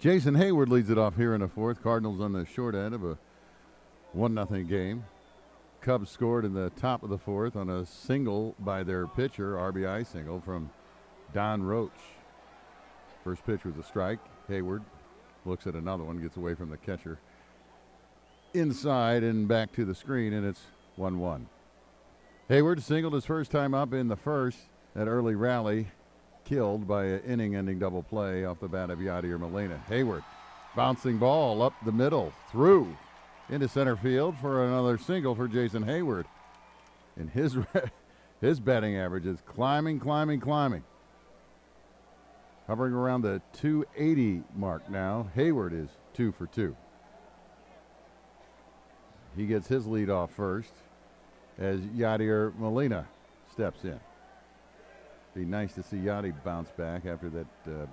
Jason Hayward leads it off here in the fourth. Cardinals on the short end of a 1-0 game. Cubs scored in the top of the fourth on a single by their pitcher, RBI single from Don Roach. First pitch was a strike. Hayward looks at another one, gets away from the catcher. Inside and back to the screen, and it's 1-1. Hayward singled his first time up in the first. That early rally killed by an inning-ending double play off the bat of Yadier Molina. Hayward, bouncing ball up the middle, through into center field for another single for Jason Hayward. And his batting average is climbing. Hovering around the 280 mark now. Hayward is 2 for 2. He gets his lead off first as Yadier Molina steps in. Be nice to see Yadi bounce back after that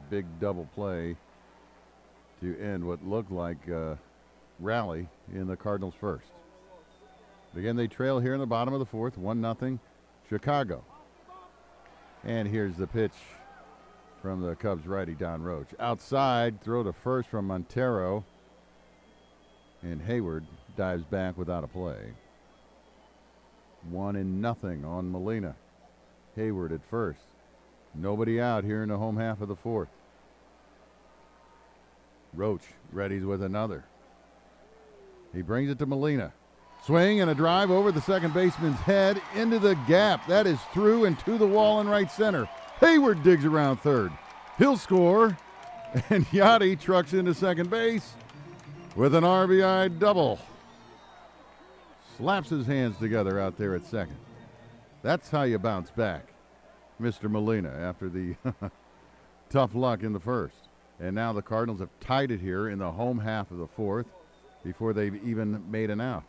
big double play to end what looked like a rally in the Cardinals' first. But again, they trail here in the bottom of the fourth, 1-0 Chicago. And here's the pitch from the Cubs righty, Don Roach. Outside, throw to first from Montero. And Hayward dives back without a play. 1-0 on Molina. Hayward at first. Nobody out here in the home half of the fourth. Roach readies with another. He brings it to Molina. Swing and a drive over the second baseman's head into the gap. That is through and to the wall in right center. Hayward digs around third. He'll score. And Yadi trucks into second base with an RBI double. Slaps his hands together out there at second. That's how you bounce back, Mr. Molina, after the tough luck in the first. And now the Cardinals have tied it here in the home half of the fourth before they've even made an out.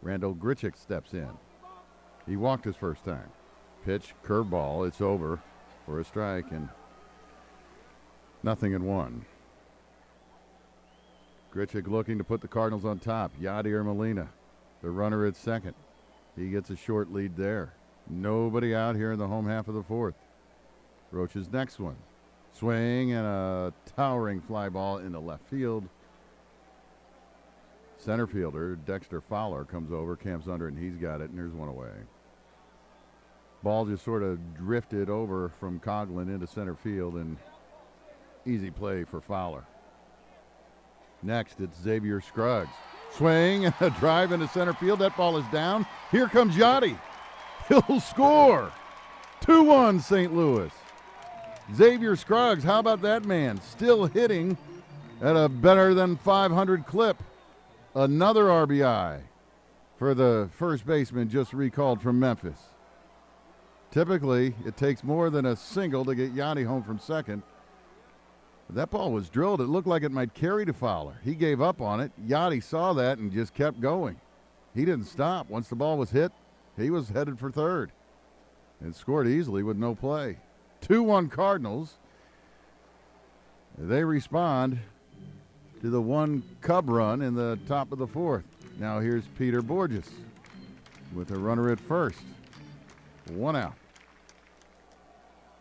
Randal Grichuk steps in. He walked his first time. Pitch, curveball, it's over for a strike, and 0-1. Grichuk looking to put the Cardinals on top. Yadier Molina, the runner at second. He gets a short lead there. Nobody out here in the home half of the fourth. Roach's next one. Swing and a towering fly ball into left field. Center fielder Dexter Fowler comes over, camps under it, and he's got it, and there's one away. Ball just sort of drifted over from Coghlan into center field, and easy play for Fowler. Next, it's Xavier Scruggs. Swing and a drive into center field. That ball is down. Here comes Yadi. He'll score. 2-1 St. Louis. Xavier Scruggs, how about that man? Still hitting at a better than 500 clip. Another RBI for the first baseman just recalled from Memphis. Typically, it takes more than a single to get Yadi home from second. That ball was drilled. It looked like it might carry to Fowler. He gave up on it. Yadi saw that and just kept going. He didn't stop. Once the ball was hit, he was headed for third and scored easily with no play. 2-1 Cardinals. They respond to the one Cub run in the top of the fourth. Now here's Peter Borges with a runner at first. 1 out.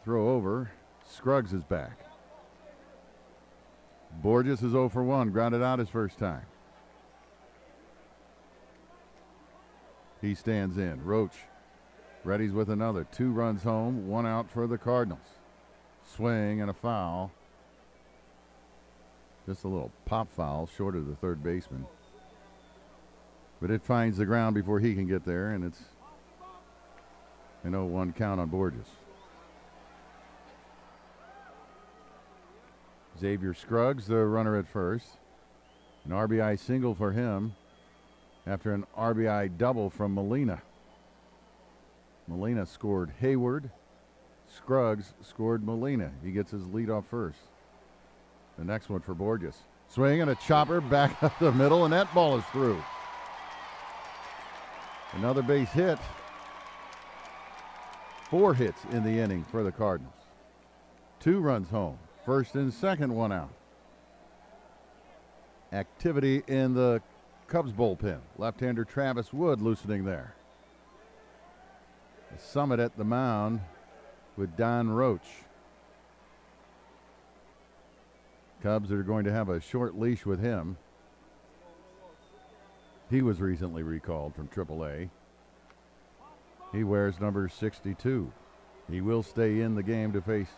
Throw over. Scruggs is back. Borges is 0 for 1, grounded out his first time. He stands in. Roach readies with another. 2 runs home, 1 out for the Cardinals. Swing and a foul. Just a little pop foul short of the third baseman. But it finds the ground before he can get there, and it's an 0-1 count on Borges. Xavier Scruggs, the runner at first. An RBI single for him after an RBI double from Molina. Molina scored Hayward. Scruggs scored Molina. He gets his lead off first. The next one for Borges. Swing and a chopper back up the middle, and that ball is through. Another base hit. 4 hits in the inning for the Cardinals. 2 runs home. First and second, 1 out. Activity in the Cubs bullpen. Left-hander Travis Wood loosening there. The Summit at the mound with Don Roach. Cubs are going to have a short leash with him. He was recently recalled from AAA. He wears number 62. He will stay in the game to face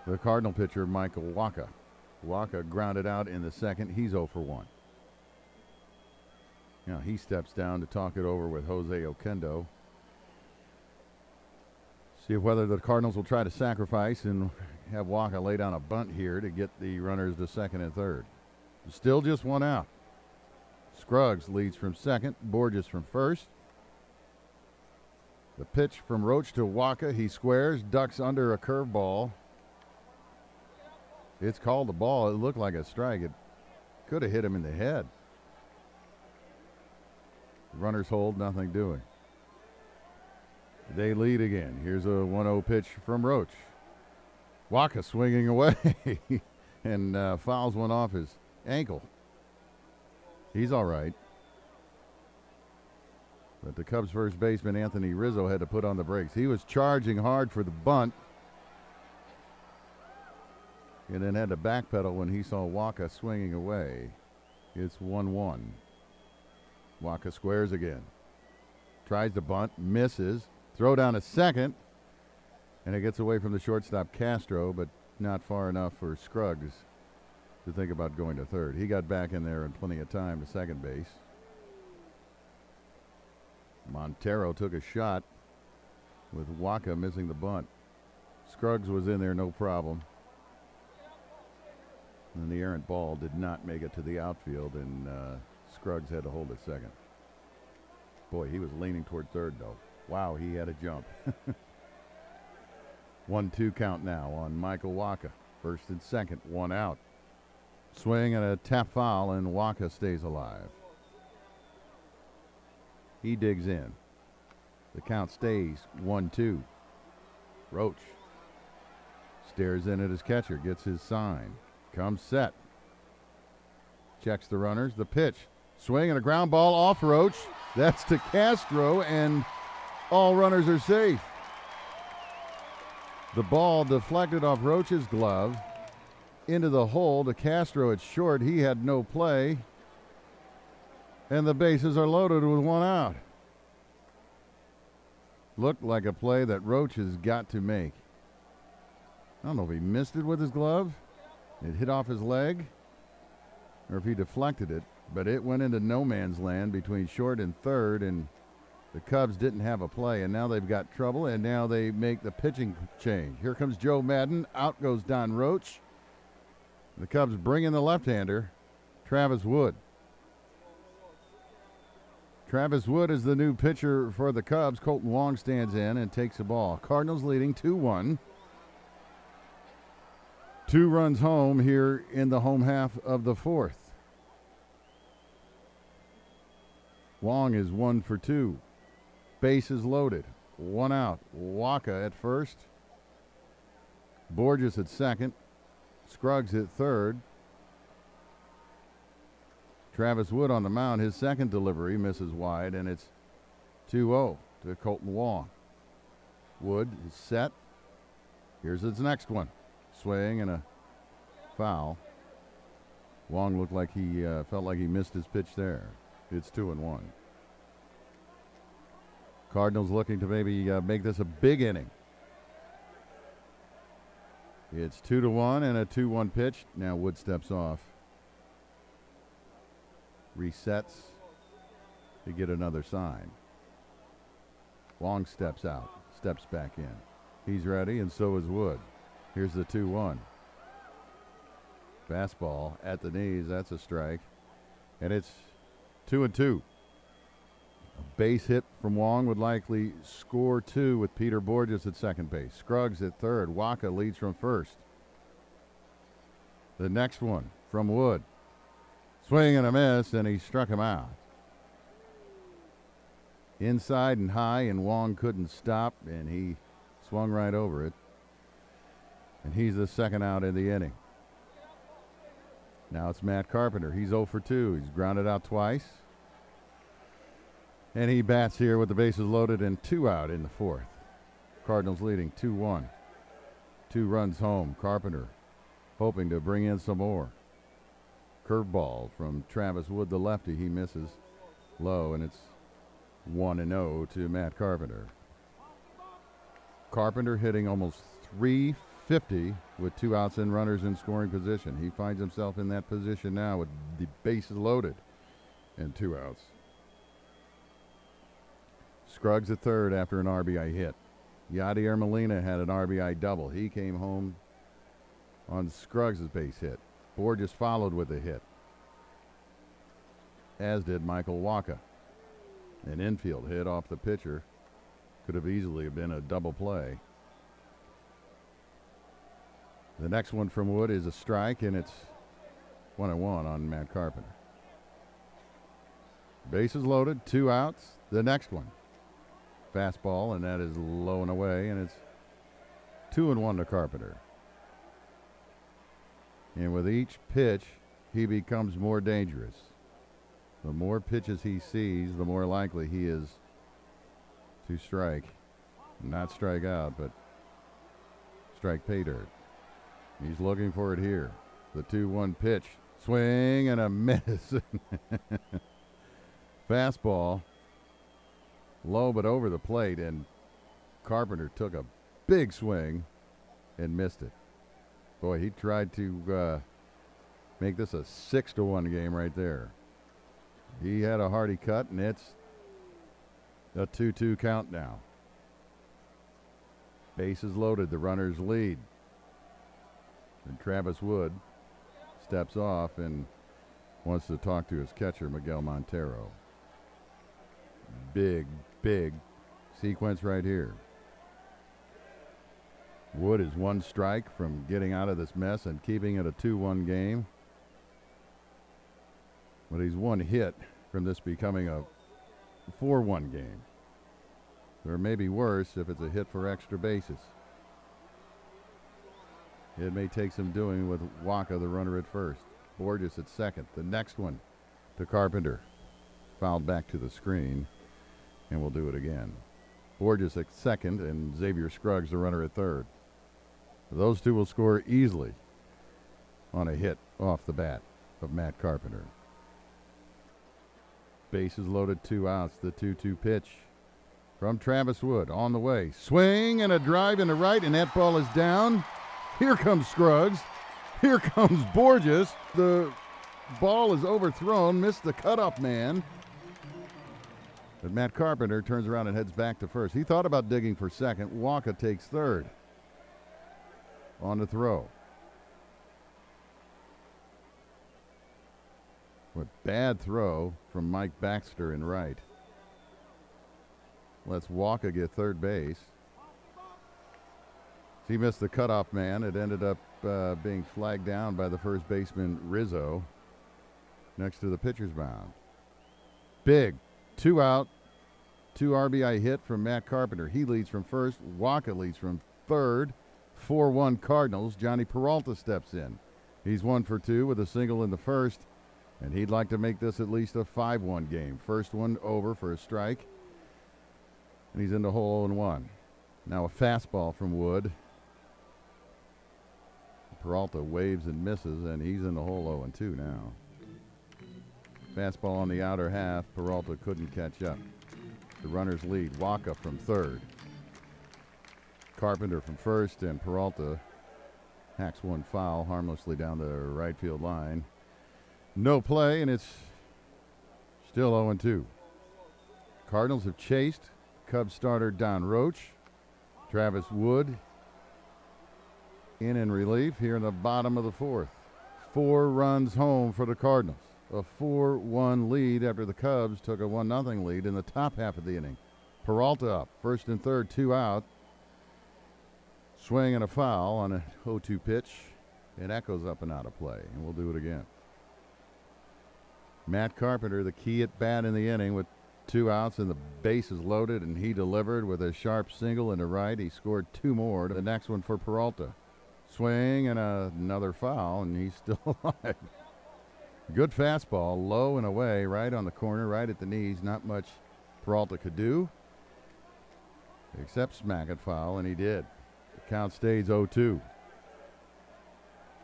the Cardinal pitcher, Michael Wacha. Wacha grounded out in the second. He's 0 for 1. Now he steps down to talk it over with Jose Oquendo. See whether the Cardinals will try to sacrifice and have Wacha lay down a bunt here to get the runners to second and third. Still just one out. Scruggs leads from second, Borges from first. The pitch from Roach to Wacha. He squares, ducks under a curveball. It's called a ball. It looked like a strike. It could have hit him in the head. Runners hold, nothing doing. They lead again. Here's a 1-0 pitch from Roach. Wacha swinging away and fouls one off his ankle. He's all right. But the Cubs first baseman, Anthony Rizzo, had to put on the brakes. He was charging hard for the bunt and then had to backpedal when he saw Wacha swinging away. It's 1-1. Wacha squares again. Tries to bunt, misses. Throw down a second, and it gets away from the shortstop Castro, but not far enough for Scruggs to think about going to third. He got back in there in plenty of time to second base. Montero took a shot with Wacha missing the bunt. Scruggs was in there no problem. And the errant ball did not make it to the outfield, and Scruggs had to hold it second. Boy, he was leaning toward third, though. Wow, he had a jump. 1-2 count now on Michael Wacha. First and second, one out. Swing and a tap foul, and Wacha stays alive. He digs in. The count stays 1-2. Roach stares in at his catcher, gets his sign. Comes set. Checks the runners. The pitch. Swing and a ground ball off Roach. That's to Castro, and all runners are safe. The ball deflected off Roach's glove into the hole to Castro. It's short. He had no play. And the bases are loaded with one out. Looked like a play that Roach has got to make. I don't know if he missed it with his glove. It hit off his leg, or if he deflected it, but it went into no man's land between short and third, and the Cubs didn't have a play, and now they've got trouble, and now they make the pitching change. Here comes Joe Madden. Out goes Don Roach. The Cubs bring in the left-hander, Travis Wood. Travis Wood is the new pitcher for the Cubs. Colton Wong stands in and takes the ball. Cardinals leading 2-1. 2 runs home here in the home half of the fourth. Wong is 1 for 2. Bases loaded. One out. Wacha at first. Borges at second. Scruggs at third. Travis Wood on the mound. His second delivery misses wide, and it's 2-0 to Colton Wong. Wood is set. Here's his next one. Swing and a foul. Wong looked like he felt like he missed his pitch there. It's 2-1. Cardinals looking to maybe make this a big inning. It's 2-1 and a 2-1 pitch. Now Wood steps off. Resets to get another sign. Wong steps out, steps back in. He's ready, and so is Wood. Here's the 2-1. Fastball at the knees. That's a strike. And it's 2-2. A base hit from Wong would likely score 2 with Peter Borges at second base. Scruggs at third. Wacha leads from first. The next one from Wood. Swing and a miss, and he struck him out. Inside and high, and Wong couldn't stop, and he swung right over it. And he's the second out in the inning. Now it's Matt Carpenter. He's 0 for 2. He's grounded out twice. And he bats here with the bases loaded and 2 out in the fourth. Cardinals leading 2-1. 2 runs home. Carpenter hoping to bring in some more. Curveball from Travis Wood, the lefty. He misses low, and it's 1-0 to Matt Carpenter. Carpenter hitting almost .350 with 2 outs and runners in scoring position. He finds himself in that position now with the bases loaded and 2 outs. Scruggs at third after an RBI hit. Yadier Molina had an RBI double. He came home on Scruggs' base hit. Borges followed with a hit, as did Michael Wacha. An infield hit off the pitcher. Could have easily been a double play. The next one from Wood is a strike, and it's 1-1 on Matt Carpenter. Bases loaded, 2 outs. The next one. Fastball, and that is low and away, and it's 2-1 to Carpenter. And with each pitch, he becomes more dangerous. The more pitches he sees, the more likely he is to strike. Not strike out, but strike pay dirt. He's looking for it here. The 2-1 pitch. Swing and a miss. Fastball. Low but over the plate, and Carpenter took a big swing and missed it. Boy, he tried to make this a 6-1 game right there. He had a hearty cut, and it's a 2-2 count now. Bases loaded, the runners lead. And Travis Wood steps off and wants to talk to his catcher, Miguel Montero. Big sequence right here. Wood is 1 strike from getting out of this mess and keeping it a 2-1 game. But he's 1 hit from this becoming a 4-1 game. Or maybe worse if it's a hit for extra bases. It may take some doing with Wacha, the runner at first. Borges at second. The next one to Carpenter. Fouled back to the screen, and we'll do it again. Borges at second and Xavier Scruggs, the runner at third. Those two will score easily on a hit off the bat of Matt Carpenter. Bases loaded, 2 outs. The 2-2 pitch from Travis Wood on the way. Swing and a drive into right, and that ball is down. Here comes Scruggs. Here comes Borges. The ball is overthrown, missed the cutoff man. But Matt Carpenter turns around and heads back to first. He thought about digging for second. Wacha takes third on the throw. What bad throw from Mike Baxter in right. Lets Wacha get third base. He missed the cutoff man. It ended up being flagged down by the first baseman, Rizzo, next to the pitcher's mound. Big 2 out, 2 RBI hit from Matt Carpenter. He leads from first. Wacha leads from third. 4-1 Cardinals. Johnny Peralta steps in. He's 1 for 2 with a single in the first, and he'd like to make this at least a 5-1 game. First one over for a strike, and he's in the hole 0-1. Now a fastball from Wood. Peralta waves and misses, and he's in the hole 0-2 now. Fastball on the outer half. Peralta couldn't catch up. The runners lead. Wacha from third. Carpenter from first, and Peralta hacks one foul harmlessly down the right field line. No play, and it's still 0-2. Cardinals have chased Cubs starter Don Roach. Travis Wood in relief here in the bottom of the fourth. 4 runs home for the Cardinals. A 4-1 lead after the Cubs took a 1-0 lead in the top half of the inning. Peralta up, first and third, 2 out. Swing and a foul on a 0-2 pitch. It echoes up and out of play, and we'll do it again. Matt Carpenter, the key at bat in the inning with 2 outs and the bases loaded, and he delivered with a sharp single into right. He scored 2 more. The next one for Peralta. Swing and another foul, and he's still alive. Good fastball, low and away, right on the corner, right at the knees. Not much Peralta could do except smack it foul, and he did. The count stays 0-2.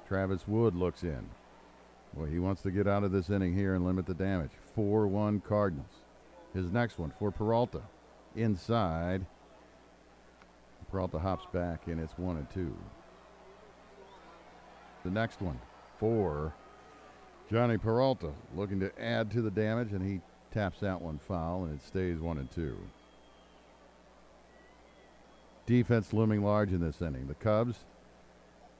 Travis Wood looks in. Well, he wants to get out of this inning here and limit the damage. 4-1 Cardinals. His next one for Peralta. Inside. Peralta hops back, and it's 1-2. The next one for Johnny Peralta, looking to add to the damage, and he taps that one foul, and it stays 1-2. Defense looming large in this inning. The Cubs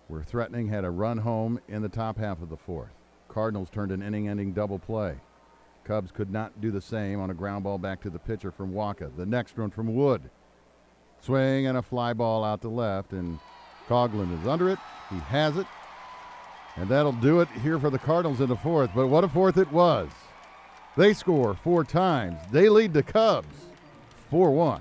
were threatening, had a run home in the top half of the fourth. Cardinals turned an inning-ending double play. Cubs could not do the same on a ground ball back to the pitcher from Wacha. The next one from Wood. Swing and a fly ball out to left, and Coghlan is under it. He has it. And that'll do it here for the Cardinals in the fourth. But what a fourth it was. They score 4 times. They lead the Cubs 4-1.